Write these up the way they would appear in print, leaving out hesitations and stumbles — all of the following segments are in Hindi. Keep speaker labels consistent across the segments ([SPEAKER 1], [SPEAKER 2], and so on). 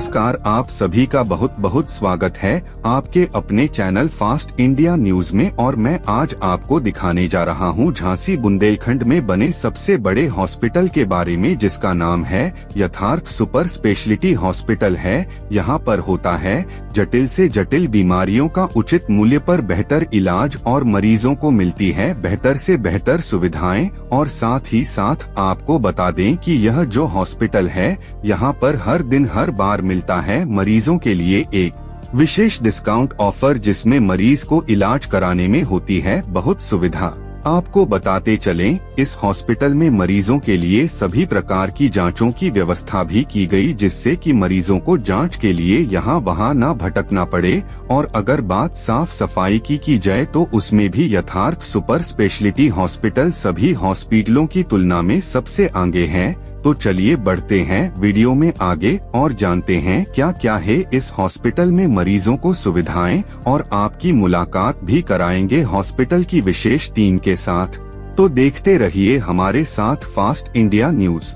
[SPEAKER 1] नमस्कार, आप सभी का बहुत बहुत स्वागत है आपके अपने चैनल फास्ट इंडिया न्यूज में। और मैं आज आपको दिखाने जा रहा हूं झांसी बुंदेलखंड में बने सबसे बड़े हॉस्पिटल के बारे में, जिसका नाम है यथार्थ सुपर स्पेशलिटी हॉस्पिटल है। यहां पर होता है जटिल से जटिल बीमारियों का उचित मूल्य पर बेहतर इलाज और मरीजों को मिलती है बेहतर से बेहतर सुविधाएं। और साथ ही साथ आपको बता दें कि यह जो हॉस्पिटल है, यहाँ पर हर दिन हर बार मिलता है मरीजों के लिए एक विशेष डिस्काउंट ऑफर, जिसमें मरीज को इलाज कराने में होती है बहुत सुविधा। आपको बताते चलें, इस हॉस्पिटल में मरीजों के लिए सभी प्रकार की जांचों की व्यवस्था भी की गई, जिससे कि मरीजों को जांच के लिए यहाँ वहाँ न भटकना पड़े। और अगर बात साफ सफाई की जाए तो उसमें भी यथार्थ सुपर स्पेशलिटी हॉस्पिटल सभी हॉस्पिटलों की तुलना में सबसे आगे है। तो चलिए बढ़ते हैं वीडियो में आगे और जानते हैं क्या क्या है इस हॉस्पिटल में मरीजों को सुविधाएं, और आपकी मुलाकात भी कराएंगे हॉस्पिटल की विशेष टीम के साथ। तो देखते रहिए हमारे साथ फास्ट इंडिया न्यूज।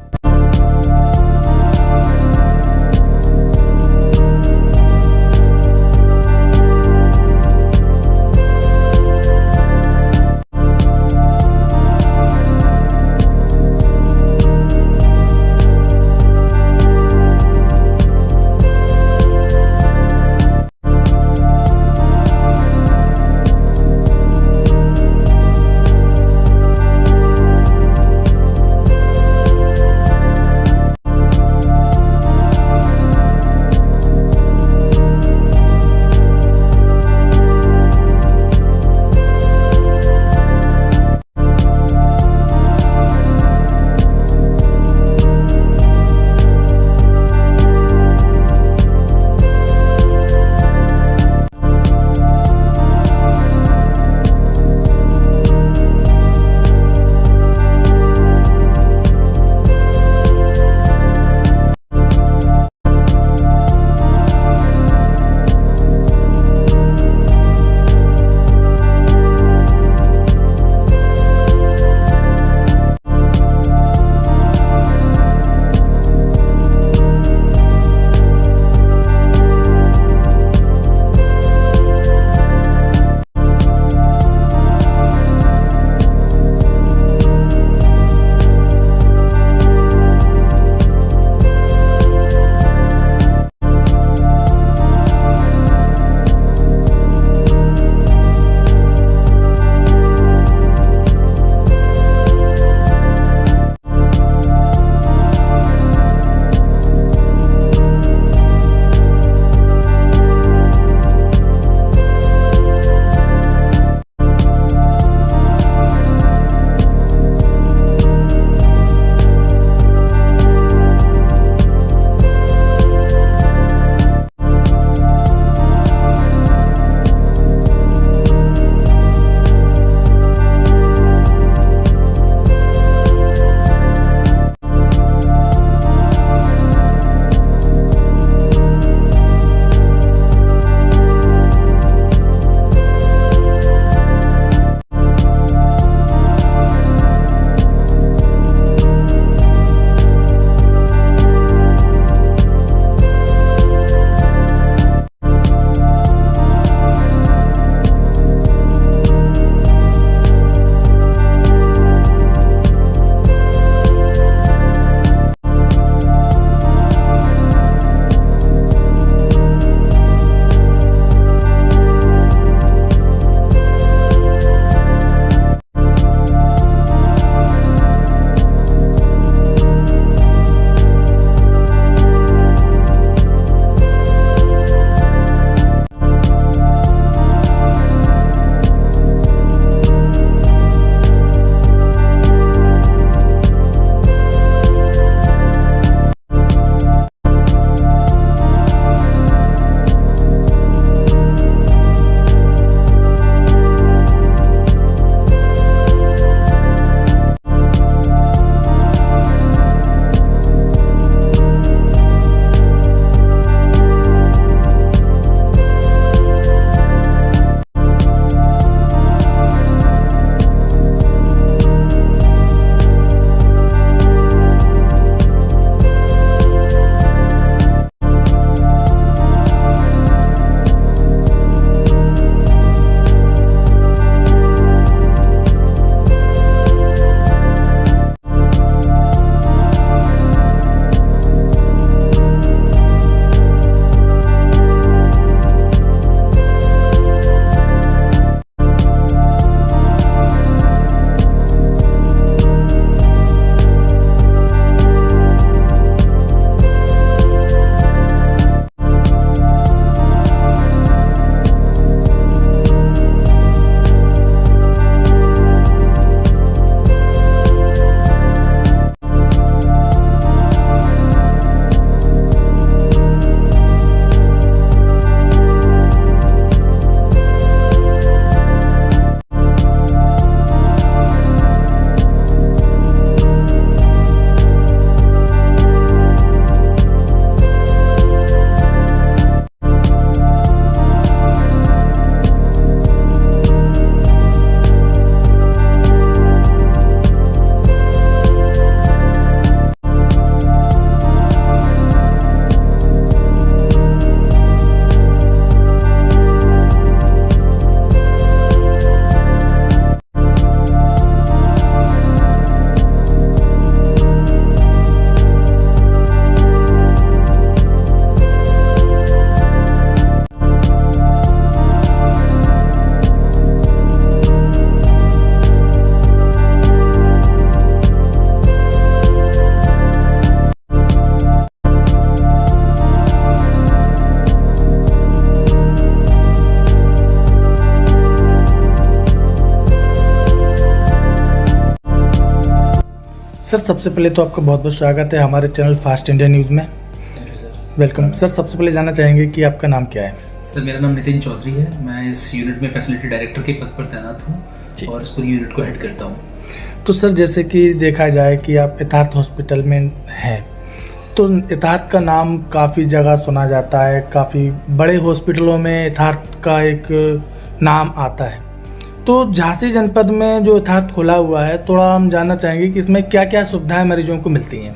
[SPEAKER 2] सर सबसे पहले तो आपका बहुत बहुत स्वागत है हमारे चैनल फास्ट इंडिया न्यूज़ में। Welcome sir. सबसे पहले जानना चाहेंगे कि आपका नाम क्या है?
[SPEAKER 3] सर मेरा नाम नितिन चौधरी है। मैं इस यूनिट में फैसिलिटी डायरेक्टर के पद पर तैनात हूँ और इस पूरी यूनिट को हेड करता हूँ।
[SPEAKER 2] तो सर जैसे कि देखा जाए कि आप यथार्थ हॉस्पिटल में हैं, तो यथार्थ का नाम काफ़ी जगह सुना जाता है, काफ़ी बड़े हॉस्पिटलों में यथार्थ का एक नाम आता है। तो झांसी जनपद में जो यथार्थ खुला हुआ है, थोड़ा हम जानना चाहेंगे कि इसमें क्या क्या सुविधाएं मरीजों को मिलती हैं।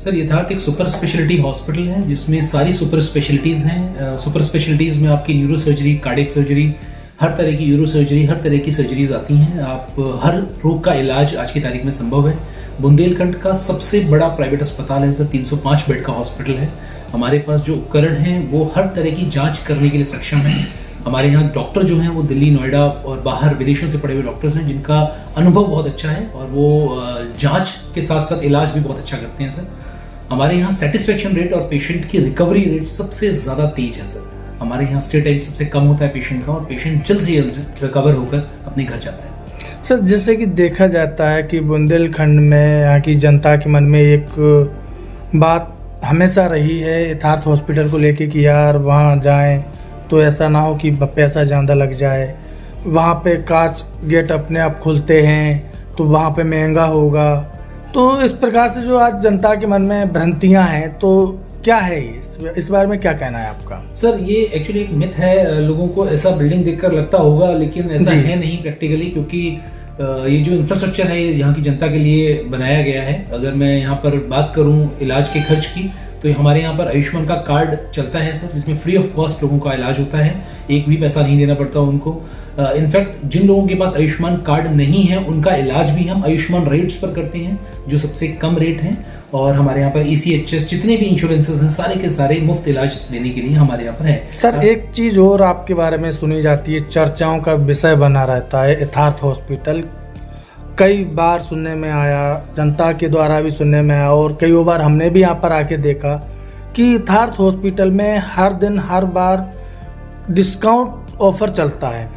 [SPEAKER 3] सर यथार्थ एक सुपर स्पेशलिटी हॉस्पिटल है जिसमें सारी सुपर स्पेशलिटीज़ हैं। सुपर स्पेशलिटीज़ में आपकी न्यूरो सर्जरी, कार्डियक सर्जरी, हर तरह की यूरो सर्जरी, हर तरह की सर्जरीज आती हैं। आप हर रोग का इलाज आज की तारीख में संभव है। बुंदेलखंड का सबसे बड़ा प्राइवेट अस्पताल है सर, 305 बेड का हॉस्पिटल है। हमारे पास जो उपकरण हैं वो हर तरह की जांच करने के लिए सक्षम हैं। हमारे यहाँ डॉक्टर जो हैं वो दिल्ली, नोएडा और बाहर विदेशों से पढ़े हुए डॉक्टर्स हैं जिनका अनुभव बहुत अच्छा है और वो जांच के साथ साथ इलाज भी बहुत अच्छा करते हैं सर। हमारे यहाँ सेटिस्फेक्शन रेट और पेशेंट की रिकवरी रेट सबसे ज़्यादा तेज है सर। हमारे यहाँ स्टे टाइम सबसे कम होता है पेशेंट का और पेशेंट जल्द से जल्द रिकवर होकर अपने घर जाता है।
[SPEAKER 2] सर जैसे कि देखा जाता है कि बुंदेलखंड में यहाँ की जनता के मन में एक बात हमेशा रही है यथार्थ हॉस्पिटल को लेके कि यार वहाँ जाएं तो ऐसा ना हो कि पैसा ज़्यादा लग जाए, वहाँ पे कांच गेट अपने आप खुलते हैं तो वहाँ पे महंगा होगा। तो इस प्रकार से जो आज जनता के मन में भ्रांतियाँ हैं, तो क्या है इस बारे में क्या कहना है आपका?
[SPEAKER 3] सर ये एक्चुअली एक मिथ है। लोगों को ऐसा बिल्डिंग देखकर लगता होगा लेकिन ऐसा है नहीं प्रैक्टिकली, क्योंकि ये जो इंफ्रास्ट्रक्चर है ये यहाँ की जनता के लिए बनाया गया है। अगर मैं यहाँ पर बात करूँ इलाज के खर्च की, तो हमारे यहाँ पर आयुष्मान का कार्ड चलता है सर, जिसमें फ्री ऑफ कॉस्ट लोगों का इलाज होता है, एक भी पैसा नहीं देना पड़ता उनको। इनफैक्ट जिन लोगों के पास आयुष्मान कार्ड नहीं है उनका इलाज भी हम आयुष्मान रेट्स पर करते हैं, जो सबसे कम रेट हैं। और हमारे यहाँ पर ECHS जितने भी इंश्योरेंसेस हैं सारे के सारे मुफ्त इलाज देने के लिए हमारे यहाँ पर है।
[SPEAKER 2] सर एक चीज और आपके बारे में सुनी जाती है, चर्चाओं का विषय बना रहता है यथार्थ हॉस्पिटल। कई बार सुनने में आया, जनता के द्वारा भी सुनने में आया और कई बार हमने भी यहाँ पर आके देखा कि यथार्थ हॉस्पिटल में हर दिन हर बार डिस्काउंट ऑफर चलता है।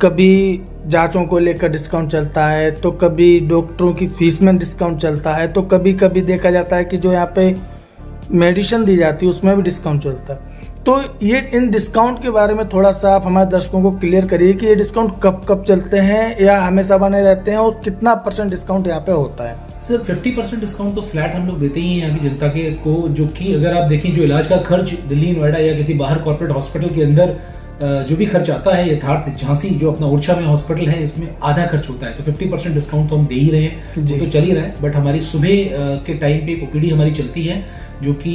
[SPEAKER 2] कभी जांचों को लेकर डिस्काउंट चलता है, तो कभी डॉक्टरों की फीस में डिस्काउंट चलता है, तो कभी कभी देखा जाता है कि जो यहाँ पे मेडिसिन दी जाती है उसमें भी डिस्काउंट चलता है। तो ये इन डिस्काउंट के बारे में थोड़ा सा आप हमारे दर्शकों को क्लियर करिए कि ये डिस्काउंट कब कब चलते हैं या हमेशा बने रहते हैं और कितना % डिस्काउंट यहाँ पे होता है?
[SPEAKER 3] सर 50% डिस्काउंट तो फ्लैट हम लोग देते ही हैं यहाँ की जनता के को, जो कि अगर आप देखें जो इलाज का खर्च दिल्ली, नोएडा या किसी बाहर कॉर्पोरेट हॉस्पिटल के अंदर जो भी खर्च आता है, यथार्थ झांसी जो अपना ओरछा में हॉस्पिटल है इसमें आधा खर्च होता है। तो 50% डिस्काउंट तो हम दे ही रहे हैं, वो तो चल ही रहा है। बट हमारी सुबह के टाइम पे OPD हमारी चलती है जो कि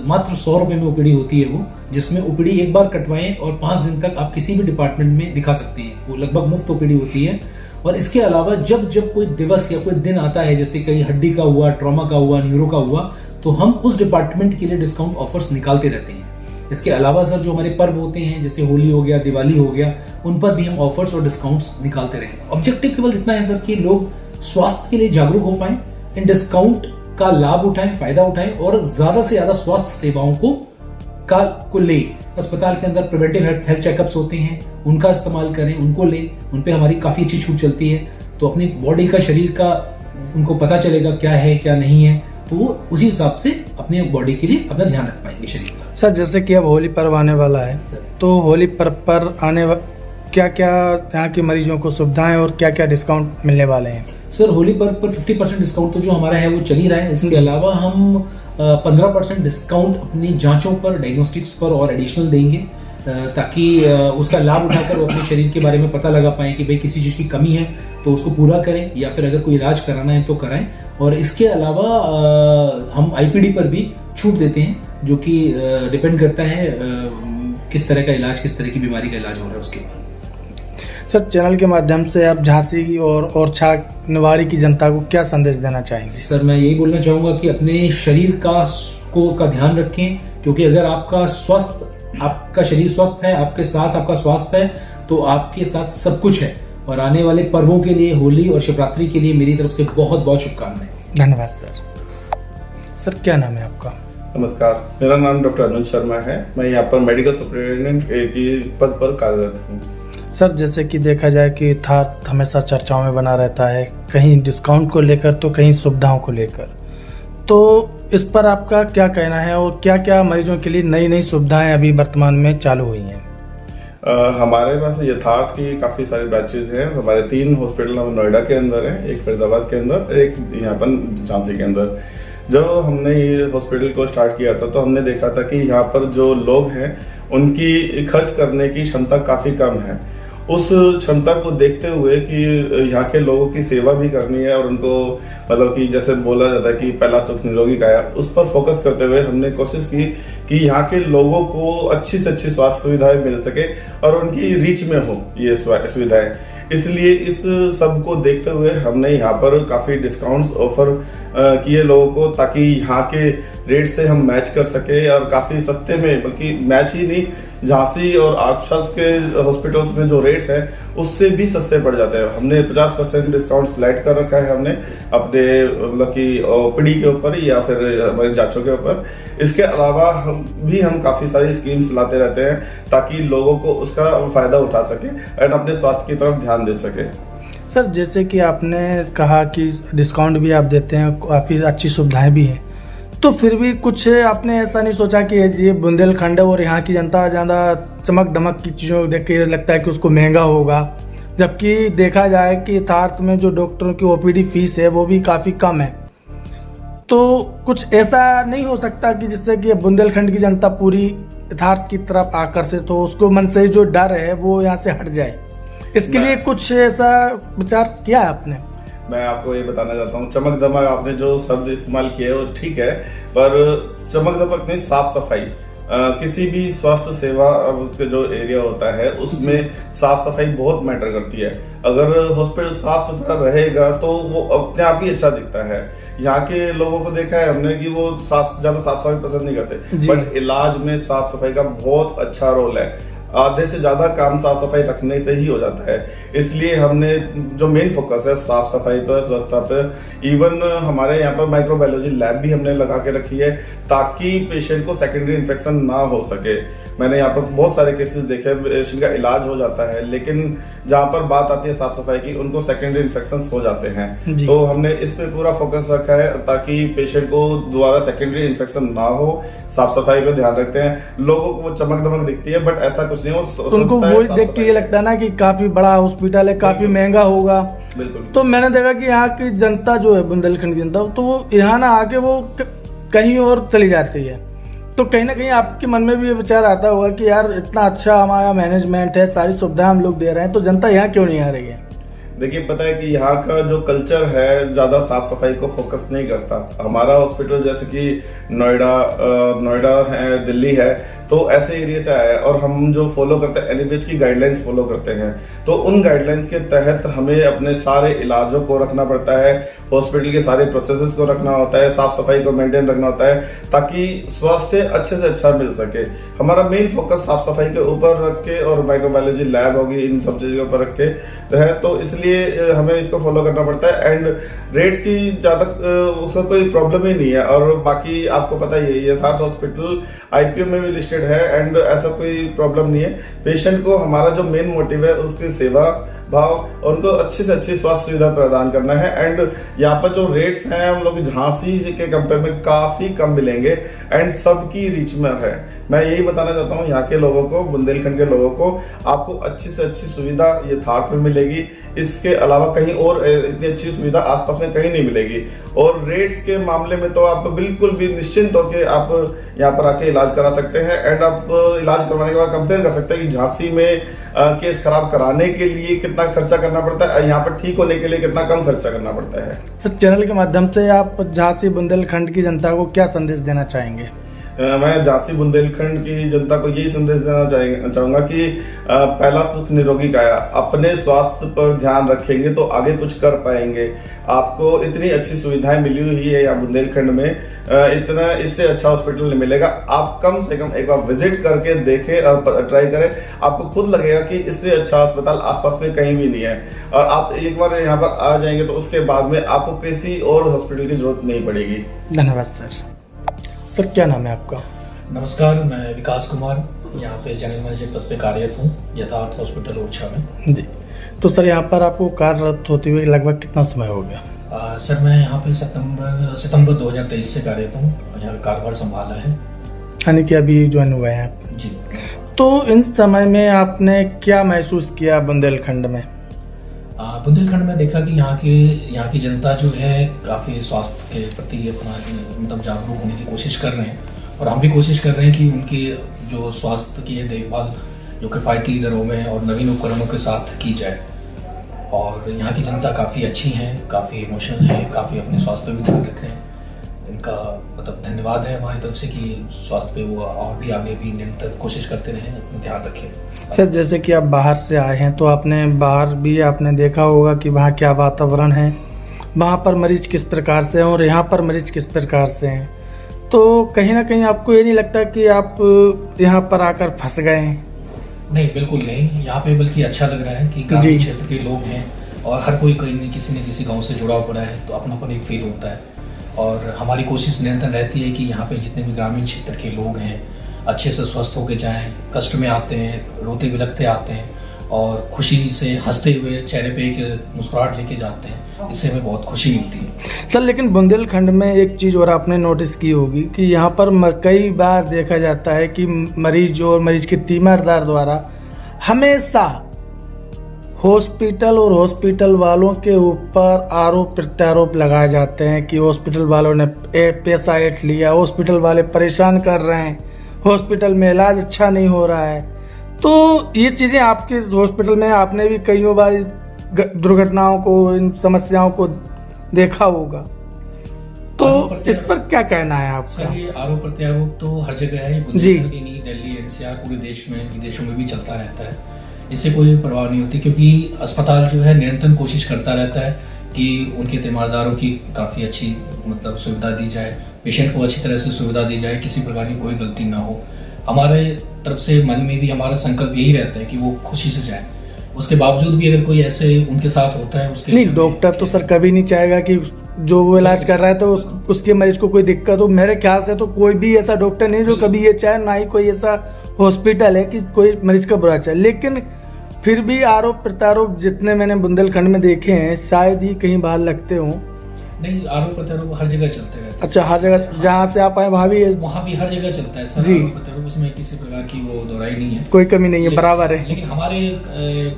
[SPEAKER 3] मात्र 100 रुपये में OPD होती है वो, जिसमें OPD एक बार कटवाएं और 5 दिन तक आप किसी भी डिपार्टमेंट में दिखा सकते हैं। वो लगभग मुफ्त OPD होती है। और इसके अलावा जब जब कोई दिवस या कोई दिन आता है, जैसे कहीं हड्डी का हुआ, ट्रॉमा का हुआ, न्यूरो का हुआ, तो हम उस डिपार्टमेंट के लिए डिस्काउंट ऑफर्स निकालते रहते हैं। इसके अलावा सर जो हमारे पर्व होते हैं जैसे होली हो गया, दिवाली हो गया, उन पर भी हम ऑफर्स और डिस्काउंट्स निकालते रहे। ऑब्जेक्टिव केवल इतना है सर कि लोग स्वास्थ्य के लिए जागरूक हो पाएं, इन डिस्काउंट का लाभ उठाएं, फायदा उठाएं और ज्यादा से ज्यादा स्वास्थ्य सेवाओं को ले। अस्पताल के अंदर प्रिवेंटिव हेल्थ चेकअप्स होते हैं, उनका इस्तेमाल करें, उनको लें, उन पे हमारी काफी अच्छी छूट चलती है। तो अपनी बॉडी का, शरीर का उनको पता चलेगा क्या है क्या नहीं है, तो वो उसी हिसाब से अपने बॉडी के लिए अपना ध्यान रख पाएंगे शरीर का।
[SPEAKER 2] सर जैसे कि अब होली पर्व आने वाला है, तो होली पर्व पर क्या क्या यहाँ के मरीजों को सुविधाएं और क्या क्या डिस्काउंट मिलने वाले हैं?
[SPEAKER 3] सर होली पर्व पर 50% डिस्काउंट तो जो हमारा है वो चल ही रहा है। इसके अलावा हम 15% डिस्काउंट अपनी जांचों पर, डायग्नोस्टिक्स पर और एडिशनल देंगे, ताकि उसका लाभ उठाकर वो अपने शरीर के बारे में पता लगा पाएं कि भाई किसी चीज़ की कमी है तो उसको पूरा करें, या फिर अगर कोई इलाज कराना है तो कराएं। और इसके अलावा हम IPD पर भी छूट देते हैं, जो कि डिपेंड करता है किस तरह का इलाज, किस तरह की बीमारी का इलाज हो रहा है उसके ऊपर।
[SPEAKER 2] सर चैनल के माध्यम से आप झांसी और ओरछा निवाड़ी की जनता को क्या संदेश देना चाहेंगे?
[SPEAKER 3] सर मैं यही बोलना चाहूँगा कि अपने शरीर का ध्यान रखें, क्योंकि अगर आपका शरीर स्वस्थ है, आपके साथ आपका स्वास्थ्य है, तो आपके साथ सब कुछ है। और आने वाले पर्वों के लिए, होली और शिवरात्रि के लिए मेरी तरफ से बहुत बहुत शुभकामनाएं।
[SPEAKER 2] धन्यवाद सर। सर क्या नाम है आपका?
[SPEAKER 4] नमस्कार, मेरा नाम डॉक्टर अनुज शर्मा है। मैं यहाँ पर मेडिकल सुपरिटेंडेंट के पद पर कार्यरत हूँ।
[SPEAKER 2] सर जैसे कि देखा जाए कि यथार्थ हमेशा चर्चाओं में बना रहता है, कहीं डिस्काउंट को लेकर तो कहीं सुविधाओं को लेकर, तो इस पर आपका क्या कहना है और क्या क्या मरीजों के लिए नई नई सुविधाएं अभी वर्तमान में चालू हुई हैं?
[SPEAKER 4] हमारे पास यथार्थ की काफ़ी सारी ब्रांचेज हैं। हमारे 3 हॉस्पिटल नोएडा के अंदर हैं, एक फरीदाबाद के अंदर, एक यहाँ पर झांसी के अंदर। जब हमने ये हॉस्पिटल को स्टार्ट किया था तो हमने देखा था कि यहाँ पर जो लोग हैं उनकी खर्च करने की क्षमता काफ़ी कम है। उस क्षमता को देखते हुए कि यहाँ के लोगों की सेवा भी करनी है और उनको मतलब कि जैसे बोला जाता है कि पहला सुख निरोगी काया, उस पर फोकस करते हुए हमने कोशिश की कि यहाँ के लोगों को अच्छी से अच्छी स्वास्थ्य सुविधाएं मिल सके और उनकी रीच में हो ये सुविधाएं। इसलिए इस सब को देखते हुए हमने यहाँ पर काफ़ी डिस्काउंट्स ऑफर किए लोगों को, ताकि यहाँ के रेट से हम मैच कर सके और काफ़ी सस्ते में, बल्कि मैच ही नहीं, झांसी और आसपास के हॉस्पिटल्स में जो रेट्स हैं उससे भी सस्ते पड़ जाते हैं। हमने 50% डिस्काउंट फ्लैट कर रखा है हमने अपने मतलब कि ओपीडी के ऊपर या फिर हमारे जांचों के ऊपर। इसके अलावा हम काफ़ी सारी स्कीम्स लाते रहते हैं ताकि लोगों को उसका फ़ायदा उठा सके एंड अपने स्वास्थ्य की तरफ ध्यान दे सके।
[SPEAKER 2] सर जैसे कि आपने कहा कि डिस्काउंट भी आप देते हैं, काफ़ी अच्छी सुविधाएं भी हैं, तो फिर भी कुछ आपने ऐसा नहीं सोचा कि ये बुंदेलखंड और यहाँ की जनता ज़्यादा चमक दमक की चीज़ों देख के लगता है कि उसको महंगा होगा, जबकि देखा जाए कि यथार्थ में जो डॉक्टरों की ओपीडी फीस है वो भी काफ़ी कम है, तो कुछ ऐसा नहीं हो सकता कि जिससे कि बुंदेलखंड की जनता पूरी यथार्थ की तरफ आकर्षित हो, उसको मन से जो डर है वो यहाँ से हट जाए? इसके लिए कुछ ऐसा विचार किया है आपने?
[SPEAKER 4] मैं आपको ये बताना चाहता हूँ, चमक दमक आपने जो शब्द इस्तेमाल किया है वो ठीक है, पर चमक दमक नहीं, साफ सफाई। किसी भी स्वास्थ्य सेवा के जो एरिया होता है उसमें साफ सफाई बहुत मैटर करती है। अगर हॉस्पिटल साफ सुथरा रहेगा तो वो अपने आप ही अच्छा दिखता है। यहाँ के लोगों को देखा है हमने कि वो ज्यादा साफ सफाई पसंद नहीं करते, बट इलाज में साफ सफाई का बहुत अच्छा रोल है। आधे से ज्यादा काम साफ सफाई रखने से ही हो जाता है। इसलिए हमने जो मेन फोकस है साफ सफाई पर, स्वच्छता पर, इवन हमारे यहाँ पर माइक्रोबायोलॉजी लैब भी हमने लगा के रखी है ताकि पेशेंट को सेकेंडरी इन्फेक्शन ना हो सके। मैंने यहाँ पर बहुत सारे केसेस देखे, पेशेंट का इलाज हो जाता है लेकिन जहाँ पर बात आती है साफ सफाई की उनको सेकेंडरी इन्फेक्शन हो जाते हैं। तो हमने इस पे पूरा फोकस रखा है ताकि पेशेंट को दोबारा सेकेंडरी इन्फेक्शन ना हो। साफ सफाई पे ध्यान रखते हैं। लोगों को वो चमक दमक दिखती है बट ऐसा कुछ नहीं हो,
[SPEAKER 2] उनको वो देख के ये लगता है ना कि काफी बड़ा हॉस्पिटल है, काफी महंगा होगा।
[SPEAKER 4] बिल्कुल।
[SPEAKER 2] तो मैंने देखा कि यहाँ की जनता जो है बुंदेलखंड की जनता, तो वो यहाँ ना आके वो कहीं और चली जाती है। तो कहीं ना कहीं आपके मन में भी ये विचार आता होगा कि यार इतना अच्छा हमारा मैनेजमेंट है, सारी सुविधाएं हम लोग दे रहे हैं, तो जनता यहाँ क्यों नहीं आ रही है?
[SPEAKER 4] देखिए, पता है कि यहाँ का जो कल्चर है ज्यादा साफ सफाई को फोकस नहीं करता। हमारा हॉस्पिटल जैसे कि नोएडा है, दिल्ली है, तो ऐसे एरिया से आया है और हम जो फॉलो करते हैं NABH की गाइडलाइंस फॉलो करते हैं। तो उन गाइडलाइंस के तहत हमें अपने सारे इलाजों को रखना पड़ता है, हॉस्पिटल के सारे प्रोसेसेस को रखना होता है, साफ सफाई को मेंटेन रखना होता है ताकि स्वास्थ्य अच्छे से अच्छा मिल सके। हमारा मेन फोकस साफ सफाई के ऊपर रख के और माइक्रोबायोलॉजी लैब होगी, इन सब चीजों के ऊपर रख के है, तो इसलिए हमें इसको फॉलो करना पड़ता है। एंड रेट्स की ज्यादा उसका कोई प्रॉब्लम ही नहीं है। और बाकी आपको पता ही है यथार्थ हॉस्पिटल IPO में भी लिस्टेड है एंड ऐसा कोई प्रॉब्लम नहीं है। पेशेंट को हमारा जो मेन मोटिव है उसकी सेवा भाव और उनको अच्छी से अच्छी स्वास्थ्य सुविधा प्रदान करना है। एंड यहाँ पर जो रेट्स हैं हम लोग झांसी के कंपेयर में काफी कम मिलेंगे एंड सबकी रीच में है। मैं यही बताना चाहता हूँ यहाँ के लोगों को, बुंदेलखंड के लोगों को, आपको अच्छी से अच्छी सुविधा यथार्थ में मिलेगी। इसके अलावा कहीं और इतनी अच्छी सुविधा आसपास में कहीं नहीं मिलेगी। और रेट्स के मामले में तो आप बिल्कुल भी निश्चिंत होकर आप यहाँ पर आके इलाज करा सकते हैं एंड आप इलाज करवाने के बाद कंपेयर कर सकते हैं कि झांसी में केस खराब कराने के लिए कितना खर्चा करना पड़ता है, यहाँ पर ठीक होने के लिए कितना कम खर्चा करना पड़ता है।
[SPEAKER 2] सर, चैनल के माध्यम से आप झांसी बुंदेलखंड की जनता को क्या संदेश देना चाहेंगे?
[SPEAKER 4] मैं झांसी बुंदेलखंड की जनता को यही संदेश देना चाहूंगा कि पहला सुख निरोगी काया, अपने स्वास्थ्य पर ध्यान रखेंगे तो आगे कुछ कर पाएंगे। आपको इतनी अच्छी सुविधाएं मिली हुई है यहाँ बुंदेलखंड में, इतना इससे अच्छा हॉस्पिटल नहीं मिलेगा। आप कम से कम एक बार विजिट करके देखें और ट्राई करें, आपको खुद लगेगा कि इससे अच्छा अस्पताल आसपास में कहीं भी नहीं है। और आप एक बार यहाँ पर आ जाएंगे तो उसके बाद में आपको किसी और हॉस्पिटल की जरूरत नहीं पड़ेगी।
[SPEAKER 2] धन्यवाद सर। सर, क्या नाम है आपका?
[SPEAKER 3] नमस्कार, मैं विकास कुमार, यहाँ पे जनरल मैनेजर पद पे कार्यरत हूँ यथार्थ हॉस्पिटल ओरछा में।
[SPEAKER 2] जी, तो सर यहाँ पर आपको कार्यरत होते हुए लगभग कितना समय हो गया?
[SPEAKER 3] सर मैं यहाँ पे सितंबर 2023 से कार्यरत हूँ, यहाँ का कार्यभार संभाला है।
[SPEAKER 2] यानी कि अभी ज्वाइन हुए हैं आप?
[SPEAKER 3] जी।
[SPEAKER 2] तो इन समय में आपने क्या महसूस किया बुंदेलखंड में?
[SPEAKER 3] बुंदेलखंड में देखा कि यहाँ की जनता जो है काफ़ी स्वास्थ्य के प्रति अपना मतलब जागरूक होने की कोशिश कर रहे हैं, और हम भी कोशिश कर रहे हैं कि उनकी जो स्वास्थ्य की देखभाल जो किफ़ायती दरों में और नवीन उपकरणों के साथ की जाए। और यहाँ की जनता काफ़ी अच्छी है, काफ़ी इमोशनल है, काफ़ी अपने स्वास्थ्य पे भी ध्यान रख रहे हैं। इनका मतलब धन्यवाद है हमारी तरफ से कि स्वास्थ्य पे वो और भी आगे भी निरंतर कोशिश करते रहें, ध्यान रखें।
[SPEAKER 2] सर जैसे कि आप बाहर से आए हैं तो आपने बाहर भी आपने देखा होगा कि वहाँ क्या वातावरण है, वहाँ पर मरीज किस प्रकार से हैं और यहाँ पर मरीज किस प्रकार से हैं। तो कहीं ना कहीं आपको ये नहीं लगता कि आप यहाँ पर आकर फंस गए हैं?
[SPEAKER 3] नहीं, बिल्कुल नहीं। यहाँ पे बल्कि अच्छा लग रहा है कि ग्रामीण क्षेत्र के लोग हैं और हर कोई कहीं न किसी गांव से जुड़ा पड़ा है, तो अपनापन एक फील होता है। और हमारी कोशिश निरंतर रहती है कि यहाँ पे जितने भी ग्रामीण क्षेत्र के लोग हैं अच्छे से स्वस्थ होकर जाएं, कष्ट में आते हैं, रोते बिलखते आते हैं और खुशी से हंसते हुए चेहरे पे एक मुस्कुराहट लेके जाते हैं। इससे हमें बहुत खुशी मिलती है।
[SPEAKER 2] सर लेकिन बुंदेलखंड में एक चीज़ और आपने नोटिस की होगी कि यहाँ पर कई बार देखा जाता है कि मरीज और मरीज के तीमारदार द्वारा हमेशा हॉस्पिटल और हॉस्पिटल वालों के ऊपर आरोप प्रत्यारोप लगाए जाते हैं कि हॉस्पिटल वालों ने पैसा ऐंठ लिया, हॉस्पिटल वाले परेशान कर रहे हैं, हॉस्पिटल में इलाज अच्छा नहीं हो रहा है। तो ये चीज़ें आपके हॉस्पिटल में आपने भी कईयों बार इस दुर्घटनाओं को, इन समस्याओं को देखा होगा, तो इस पर क्या कहना है आपका?
[SPEAKER 3] सर ये आरोप प्रत्यारोप तो हर जगह है, बुंदेलखंड ही नहीं, दिल्ली एनसीआर पूरे देश में विदेशों में भी चलता रहता है। इससे कोई परवाह नहीं होती क्योंकि अस्पताल जो है निरंतर कोशिश करता रहता है कि उनके तीमारदारों की काफ़ी अच्छी मतलब सुविधा दी जाए, पेशेंट को अच्छी तरह से सुविधा दी जाए, किसी प्रकार की कोई गलती ना हो। हमारे तरफ से मन में भी हमारा संकल्प यही रहता है कि वो खुशी से जाए। उसके बावजूद भी अगर कोई ऐसे उनके साथ होता है उसके
[SPEAKER 2] नहीं, डॉक्टर तो सर कभी नहीं चाहेगा कि जो वो इलाज कर रहा है तो उसके मरीज को कोई दिक्कत हो। मेरे ख्याल से तो कोई भी ऐसा डॉक्टर नहीं जो कभी ये चाहे, ना ही कोई ऐसा हॉस्पिटल है कि कोई मरीज का बुरा चाहे। लेकिन फिर भी आरोप प्रत्यारोप जितने मैंने बुंदेलखंड में देखे हैं शायद ही कहीं बाहर लगते हों।
[SPEAKER 3] नहीं, आरोप प्रत्यारोप हर जगह चलते रहते हैं।
[SPEAKER 2] अच्छा, हर जगह जहाँ से आप आए वहाँ भी
[SPEAKER 3] हर जगह चलता है सर
[SPEAKER 2] जी।
[SPEAKER 3] आरोप प्रत्यारोप, उसमें किसी प्रकार की वो दोहराई नहीं है,
[SPEAKER 2] कोई कमी नहीं है, बराबर है।
[SPEAKER 3] लेकिन हमारे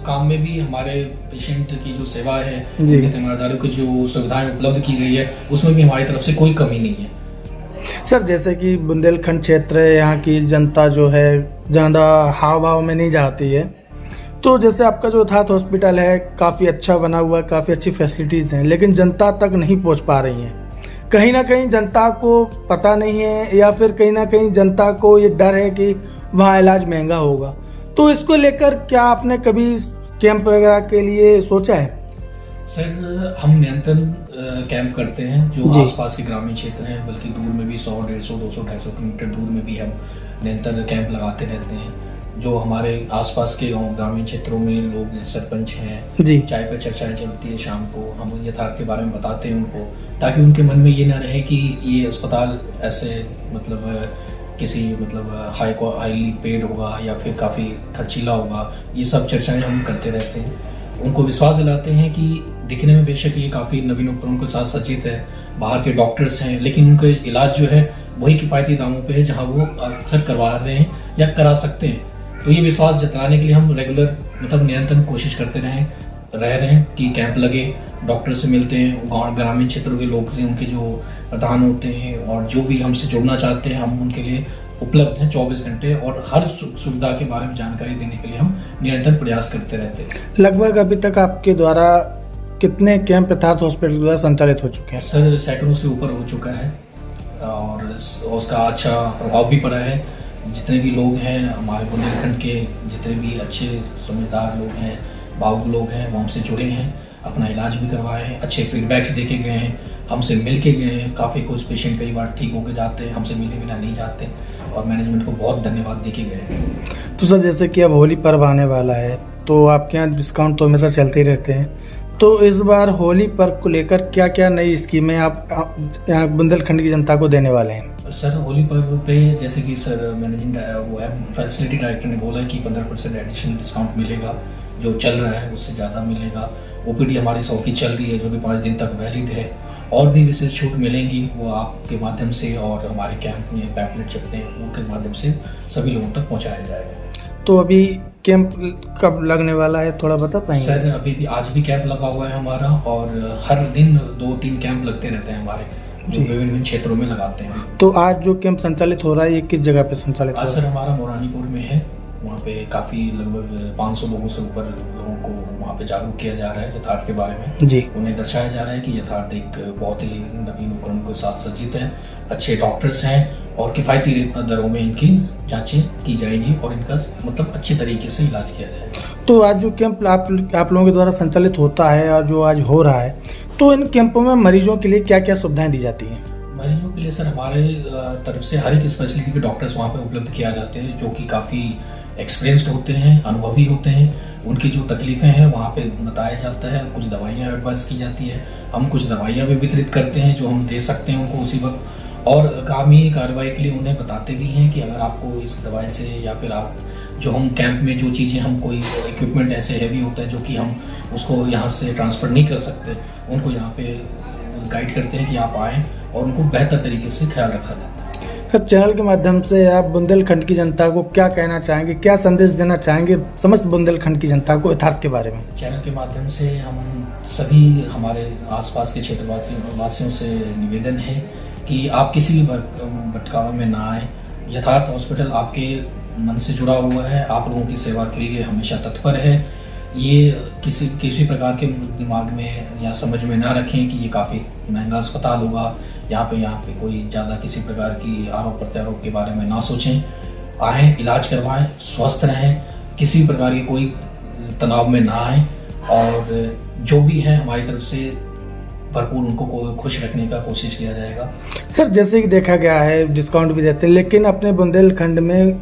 [SPEAKER 3] काम में भी हमारे पेशेंट की जो सेवा है,
[SPEAKER 2] जी।
[SPEAKER 3] तीमारदारों की जो सुविधाएं उपलब्ध की गई है उसमें भी हमारी तरफ से कोई कमी नहीं है।
[SPEAKER 2] सर जैसे कि बुंदेलखंड क्षेत्र है, यहाँ की जनता जो है ज़्यादा हाव भाव में नहीं जाती है, तो जैसे आपका जो यथार्थ हॉस्पिटल है काफ़ी अच्छा बना हुआ, काफ़ी अच्छी फैसिलिटीज़ हैं, लेकिन जनता तक नहीं पहुंच पा रही हैं। कहीं ना कहीं जनता को पता नहीं है या फिर कहीं ना कहीं जनता को ये डर है कि वहाँ इलाज महंगा होगा। तो इसको लेकर क्या आपने कभी कैंप वगैरह के लिए सोचा है?
[SPEAKER 3] सर हम निरंतर कैंप करते हैं जो आसपास के ग्रामीण क्षेत्र हैं, बल्कि दूर में भी 100, 150, 200, 250 किलोमीटर दूर में भी हम निरंतर कैंप लगाते रहते हैं। जो हमारे आसपास के ग्रामीण क्षेत्रों में लोग सरपंच हैं
[SPEAKER 2] जी,
[SPEAKER 3] चाय पर चर्चाएं चलती है, शाम को हम यथार्थ के बारे में बताते हैं उनको, ताकि उनके मन में ये ना रहे कि ये अस्पताल ऐसे मतलब किसी मतलब हाईली पेड होगा या फिर काफ़ी खर्चीला होगा। ये सब चर्चाएं हम करते रहते हैं, उनको विश्वास दिलाते हैं कि दिखने में बेशक ये काफ़ी नवीन उपकरणों के साथ सज्जित है, बाहर के डॉक्टर्स हैं, लेकिन उनका इलाज जो है वही किफ़ायती दामों पे है जहां वो अक्सर करवा रहे हैं या करा सकते हैं। तो ये विश्वास जताने के लिए हम रेगुलर मतलब निरंतर कोशिश करते रह रहे हैं कि कैंप लगे, डॉक्टर से मिलते हैं, ग्रामीण क्षेत्रों के लोग से उनके जो प्रधान होते हैं और जो भी हमसे जुड़ना चाहते हैं हम उनके लिए उपलब्ध हैं 24 घंटे, और हर सुविधा के बारे में जानकारी देने के लिए हम निरंतर प्रयास करते रहते हैं।
[SPEAKER 2] लगभग अभी तक आपके द्वारा कितने कैंप यथार्थ हॉस्पिटल द्वारा संचालित हो चुके हैं?
[SPEAKER 3] सर सैकड़ों से ऊपर हो चुका है और उसका अच्छा प्रभाव भी पड़ा है। जितने भी लोग हैं हमारे बुंदेलखंड के, जितने भी अच्छे समझदार लोग हैं, भावुक लोग हैं, वो हमसे जुड़े हैं, अपना इलाज भी करवाए हैं, अच्छे फीडबैक्स देके गए हैं, हमसे मिल के गए हैं। काफ़ी कुछ पेशेंट कई बार ठीक होकर जाते हैं, हमसे मिले बिना नहीं जाते, और मैनेजमेंट को बहुत धन्यवाद देके गए हैं।
[SPEAKER 2] तो सर जैसे कि अब होली पर्व आने वाला है तो आपके यहाँ डिस्काउंट तो हमेशा चलते ही रहते हैं, तो इस बार होली पर्व को लेकर क्या क्या नई स्कीमें आप यहाँ बुंदेलखंड की जनता को देने वाले हैं?
[SPEAKER 3] सर होली पर्व पे जैसे कि सर मैनेजिंग वो है फैसिलिटी डायरेक्टर ने बोला कि 15% एडिशनल डिस्काउंट मिलेगा, जो चल रहा है उससे ज़्यादा मिलेगा। ओपीडी हमारी 100 की चल रही है जो कि 5 दिन तक वैलिड है। और भी विशेष छूट मिलेंगी वो आपके माध्यम से और हमारे कैंप में पैम्पलेट छपते हैं उनके माध्यम से सभी लोगों तक पहुँचाया जाएगा।
[SPEAKER 2] तो अभी कैंप कब लगने वाला है, थोड़ा बता पाएंगे?
[SPEAKER 3] सर अभी भी आज भी कैंप लगा हुआ है हमारा, और हर दिन 2-3 कैंप लगते रहते हैं हमारे, जो विभिन्न क्षेत्रों में लगाते हैं।
[SPEAKER 2] तो आज जो कैंप संचालित हो रहा है ये किस जगह पे संचालित हो
[SPEAKER 3] आज
[SPEAKER 2] रहा
[SPEAKER 3] सर हमारा मोरानीपुर में है। वहाँ पे काफ़ी लगभग 500 लोगों से ऊपर लोगों को वहाँ पे जागरूक किया जा रहा है यथार्थ के बारे में।
[SPEAKER 2] जी।
[SPEAKER 3] उन्हें दर्शाया जा रहा है कि यथार्थ एक बहुत ही नवीन उपकरण के साथ सज्जित है, अच्छे डॉक्टर्स हैं और किफ़ायती दरों में इनकी जांचें की जाएंगी और इनका मतलब अच्छे तरीके से इलाज किया जाएगा।
[SPEAKER 2] तो आज जो कैंप आप लोगों के द्वारा संचालित होता है और जो आज हो रहा है, तो इन कैंपों में मरीजों के लिए क्या क्या सुविधाएं दी जाती हैं?
[SPEAKER 3] मरीजों के लिए सर हमारे तरफ से हर एक स्पेशलिटी के डॉक्टर्स वहाँ पे उपलब्ध किया जाते हैं, जो कि काफ़ी एक्सपीरियंस्ड होते हैं, अनुभवी होते हैं। उनकी जो तकलीफ़ें हैं वहाँ पे बताया जाता है, कुछ दवाइयाँ एडवाइस की जाती है। हम कुछ दवाइयाँ भी वितरित करते हैं जो हम दे सकते हैं उनको उसी वक्त, और आगामी कार्रवाई के लिए उन्हें बताते भी हैं कि अगर आपको इस दवाई से या फिर आप जो हम कैंप में जो चीज़ें हम कोई इक्विपमेंट ऐसे हैवी होता है जो कि हम उसको यहाँ से ट्रांसफ़र नहीं कर सकते, उनको यहाँ पे गाइड करते हैं कि आप आएँ और उनको बेहतर तरीके से ख्याल रखा जाता है।
[SPEAKER 2] सर चैनल के माध्यम से आप बुंदेलखंड की जनता को क्या कहना चाहेंगे, क्या संदेश देना चाहेंगे समस्त बुंदेलखंड की जनता को यथार्थ के बारे में?
[SPEAKER 3] चैनल के माध्यम से हम सभी हमारे आसपास के क्षेत्र वासियों से निवेदन है कि आप किसी भी भटकावे में ना आए। यथार्थ हॉस्पिटल आपके मन से जुड़ा हुआ है, आप लोगों की सेवा के लिए हमेशा तत्पर है। ये किसी प्रकार के दिमाग में या समझ में ना रखें कि ये काफ़ी महंगा अस्पताल होगा, यहाँ पे कोई ज़्यादा किसी प्रकार की आरोप प्रत्यारोप के बारे में ना सोचें। आएँ, इलाज करवाएं, स्वस्थ रहें, किसी प्रकार की कोई तनाव में ना आएँ, और जो भी है हमारी तरफ से भरपूर उनको खुश रखने का कोशिश किया जाएगा।
[SPEAKER 2] सर जैसे कि देखा गया है डिस्काउंट भी देते हैं, लेकिन अपने बुंदेलखंड में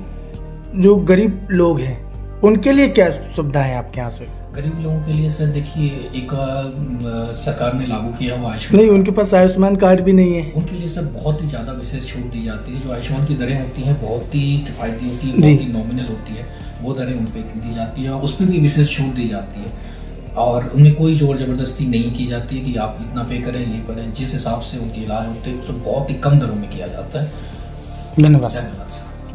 [SPEAKER 2] जो गरीब लोग हैं उनके लिए क्या सुविधाएं आपके यहाँ से?
[SPEAKER 3] गरीब लोगों के लिए सर देखिए एक सरकार ने लागू किया हुआ आयुष्मान,
[SPEAKER 2] नहीं उनके पास आयुष्मान कार्ड भी नहीं है,
[SPEAKER 3] उनके लिए सर बहुत ही ज़्यादा विशेष छूट दी जाती है। जो आयुष्मान की दरें होती हैं बहुत ही किफ़ायती होती है, बहुत ही नॉमिनल होती है, वो दरें उन पर दी जाती है और उस पर भी विशेष छूट दी जाती है, और उनमें कोई जोर जबरदस्ती नहीं की जाती है कि आप इतना पे करें ये करें। जिस हिसाब से उनके इलाज होते हैं उसको बहुत ही कम दरों में किया जाता है।
[SPEAKER 2] धन्यवाद।
[SPEAKER 3] धन्यवाद।